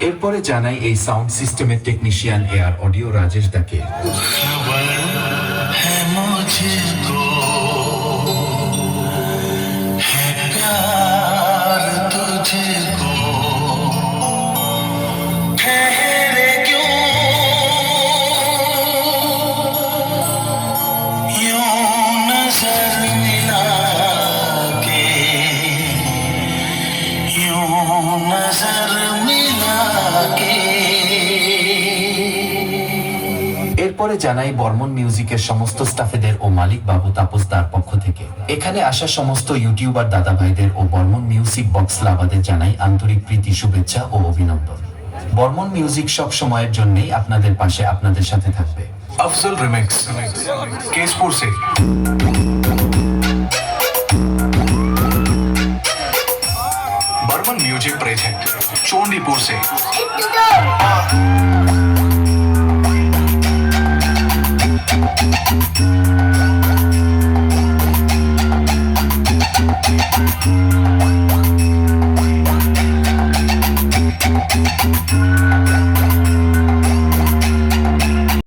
এরপরে জানাই এই সাউন্ড সিস্টেমের টেকনিশিয়ান এয়ার অডিও রাজেশ দাকে। এরপরে জানাই বর্মন মিউজিকের সমস্ত স্টাফেদের ও মালিক বাবু তাপসদার পক্ষ থেকে এখানে আসা সমস্ত ইউটিউবার দাদা ভাইদের ও বর্মন মিউজিক বক্স লাভাদের জানাই আন্তরিক প্রীতি, শুভেচ্ছা ও অভিনন্দন। বর্মন মিউজিক সব সময়ের জন্যই আপনাদের পাশে, আপনাদের সাথে থাকবে। अफजल रिमिक्स केसपुर से। बर्मन म्यूजिक प्रेजेंट चोंडीपुर से।